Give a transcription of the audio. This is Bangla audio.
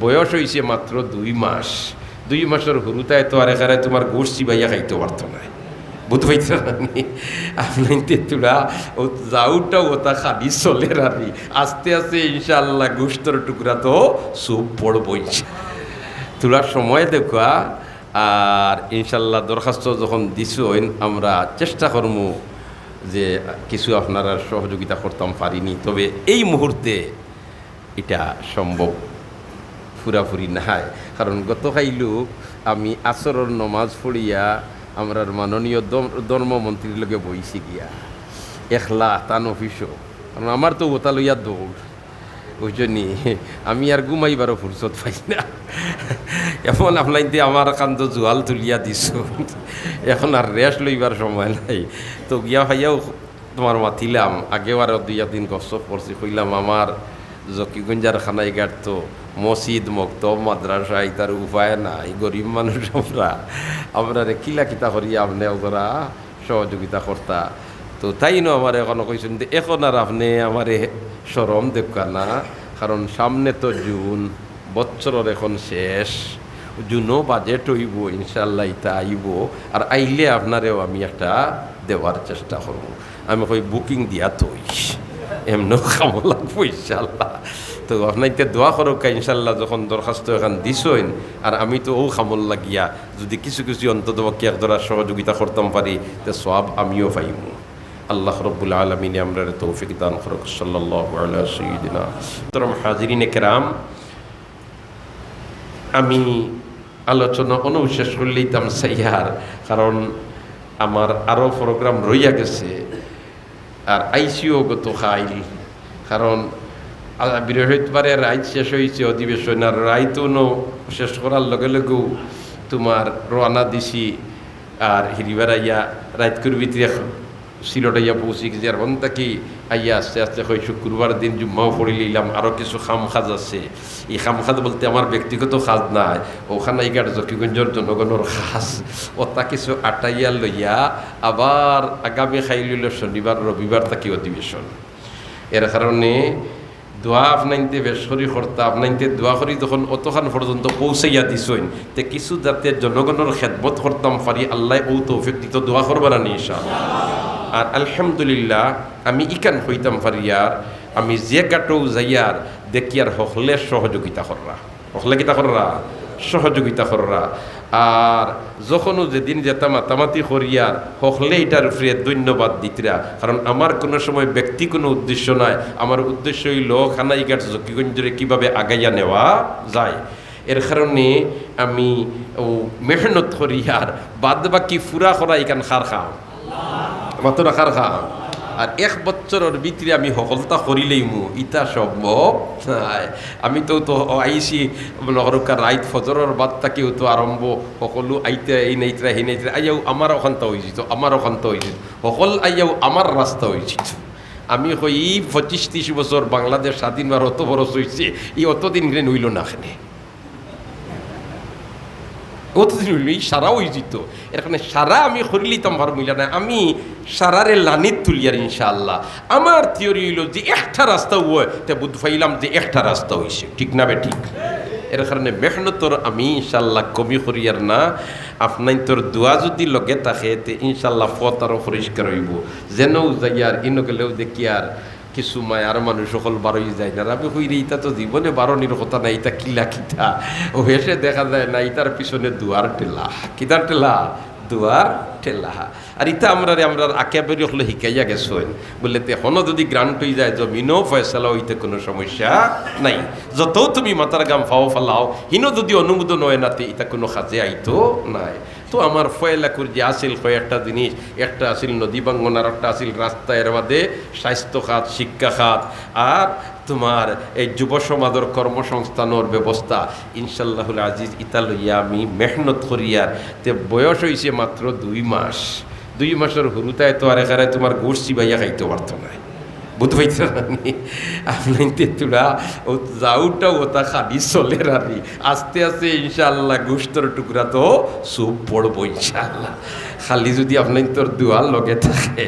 বয়স হয়েছে মাত্র 2 মাস। 2 মাসের হুরুতায় তো আর এখানে তোমার গোশ চিবাইয়া খাইতে পারত না, বুঝতে পারছ না? আপনার তেতুলা ও যাউটাও ওটা খালি চলে রানি আস্তে আস্তে ইনশাআল্লাহ গোস্তর টুকরা তো সুপ পড়বই। তোলার সময় দেখা আর ইনশাল্লাহ দরখাস্ত যখন দিছো আমরা চেষ্টা করব যে কিছু আপনারা সহযোগিতা করতাম পারিনি, তবে এই মুহূর্তে এটা সম্ভব পুরাপুরি নাই। কারণ গতকাইলু আমি আসরের নমাজ পড়িয়া আমরার মাননীয় ধর্মমন্ত্রীর লগে বইছি গিয়া একলা তান অফিসও, কারণ আমার তো ওতা লইয়া দৌড়, বুঝনি আমি আর ঘুমাইবারও ফুরসত পাই না। এখন আপনাইতে আমার কান্দ জোয়াল তুলিয়া দিছ, এখন আর রেস্ট লইবার সময় নাই। তো গিয়া ভাইয়াও তোমার মাতিলাম, আগেও আর 2-3 গসব পড়ছি, কইলাম আমার জকিগঞ্জার খানাইঘাট তো মসজিদ মক্তব মাদ্রাসা তার উপায় নাই, গরিব মানুষ আমরা কিলা কিতা করিয়া আপনি ওরা সহযোগিতা করতা। তো তাই নো আমার এখনো কইছেন যে এখন আর আপনি আমার সরম দেখবা না, কারণ সামনে তো জুন, বছরের এখন শেষ, জুনও বাজেট হইব ইনশাল্লাহ, ইতা আইব, আর আইলে আপনারেও আমি একটা দেওয়ার চেষ্টা করব। আমি কই বুকিং দিয়া তৈ এমনও খামো লাগবো ইনশাল্লাহ। তো আপনাইতে দোয়া করোকা ইনশাল্লাহ, যখন দরখাস্ত এখান দিছইন আর আমি তো ও খামল লাগিয়া যদি কিছু কিছু অন্তত পক্ষে এক ধরার সহযোগিতা করতাম পারি, তো সওয়াব আমিও পাইব। আল্লাহ রব্বুল আলামিন আমরা তৌফিক দান করুক। সাল্লাল্লাহু আলা সাইয়্যিদিনা হাজিরিনে কেরাম, আমি আলোচনা অনুশেষ করলেই তাম সাইয়ার, কারণ আমার আরও প্রোগ্রাম রইয়া গেছে আর আইসিও গত খাইল, কারণ বৃহস্পতিবারে রাইত শেষ হয়েছে অধিবেশন, আর রাইতও শেষ করার লগে লগেও তোমার রওনা দিছি, আর হিরিবার আইয়া রাইত করবি সিলট আইয়া পৌঁছি গেছি, আর কি আইয়া আস্তে আস্তে হয় শুক্রবার দিন জুম্মাও পড়ে নিলাম। আরও কিছু খাজ আছে, এই খাজ বলতে আমার ব্যক্তিগত খাজ নাই, ওখানে এইগার জকিগঞ্জের জনগণের খাজ, ওটা কিছু আটাইয়া লইয়া আবার আগামী খাই লইল শনিবার রবিবার তাকে অধিবেশন। এর কারণে দোয়া আপনাইতে বেসরি করতা, আপনাইতে দোয়া করি তখন অতখান পর্যন্ত পৌঁছাইয়া দিছইন, তে কিছু যাতে জনগণের খেদমত করতাম পারি, আল্লাহ ও তৌফিক দিত, দোয়া করবার না ইনশাআল্লাহ। আর আলহামদুলিল্লাহ আমি ইকান হইতাম পারিয়ার, আমি যে কাটো যাইয়ার দেখি আর হকলে সহযোগিতা কররা, হকলে কিতা কররা সহযোগিতা কররা। আর যখনও যেদিন যেতাম মাতামাতি করিয়ার হকলে এটার উপরে ধন্যবাদ দিতরা, কারণ আমার কোনো সময় ব্যক্তি কোনো উদ্দেশ্য নাই, আমার উদ্দেশ্য হইল খানাইঘাট জকিগঞ্জরে কীভাবে আগাইয়া নেওয়া যায়। এর কারণে আমি মেহনত করিয়ার বাদ বাকি ফুরা করা এখান খার খাও মাত্র রাখার খাম, আর 1 বছরের ভিতরে আমি সফলতা করিলেই ইটা সম্ভব নাই। আমি তো আইসি নগরকার রাইত ফজরের বাদ তাকেও তো আরম্ভ সকলো আইতে এই নাইতরা সেই নাইতরা আইয়াও আমার অশান্ত হয়েছিল, আমার অশান্ত হয়েছিল, সকল আইয়াও আমার রাস্তা হয়েছিল। আমি কই 25-30 বছর বাংলাদেশ স্বাধীন আর অত বরস হয়েছে, এই অতদিন নইল না এখানে, অতদিন হইল এই সারা হয়ে যেত। এখানে সারা আমি করিলিতাম ভার মিলা না, আমি সারারে লানিত তুলিয়ার ইনশাআল্লাহ। আমার থিওরি হইল যে একটা রাস্তা হয়, তে বুঝ পাইলাম যে একটা রাস্তা হয়েছে, ঠিক না বে ঠিক? এর কারণে মেহনতর আমি ইনশাআল্লাহ কমি করিয়ার না, আপনার তোর দোয়া যদি লগে থাকে তে ইনশাআল্লাহ পথ আরও পরিষ্কার হইব। যেন যাইয়ার ইনো গেলেও দেখি আর কিছু মায়ার মানুষ সকল বারোই যায় না, আমি কইরে ইটা তো জীবনে বারণির কথা নাই, ইটা কিলা কিতা ও হেসে দেখা যায় না, ইটার পিছনে দুয়ার টেলা, কিতার টেলা দুয়ার টেলা। আর ইটা আমরা আকেবারি হলে শিকাইয়া গেছেন বললে এখনও যদি গ্রান্ট হয়ে যায় জমিনও ফয়সালা হইতে কোনো সমস্যা নাই, যত তুমি মাতার গাম ফাও ফালাও হিনো যদি অনুমোদন হয় না তে ইটা কোনো কাজে আইতো নাই। তো আমার ফয়লাকুর যে আসিল কয়েকটা জিনিস, একটা আসিল নদী বাঙ্গন, আর একটা আসিল রাস্তা, এর বাদে স্বাস্থ্য খাত, শিক্ষা খাত, আর তোমার এই যুব সমাজের কর্মসংস্থানের ব্যবস্থা। ইনশাল্লাহুল আজিজ ইতা লইয়া আমি মেহনত করিয়ার, তে বয়স হয়েছে মাত্র 2 মাস। 2 মাসের হুরুতায় তো আর এখানে তোমার গোশ চিবাইয়া খাইতে পারত না, বুঝতে পারছ না? আপনার তেতুলা ও যাউটাও ওটা খালি চলে রানি আস্তে আস্তে ইনশাআল্লাহ গোস্তর টুকরা তো সুপ পড়বো ইনশাআল্লাহ, খালি যদি আপনার তোর দোয়ার লগে থাকে।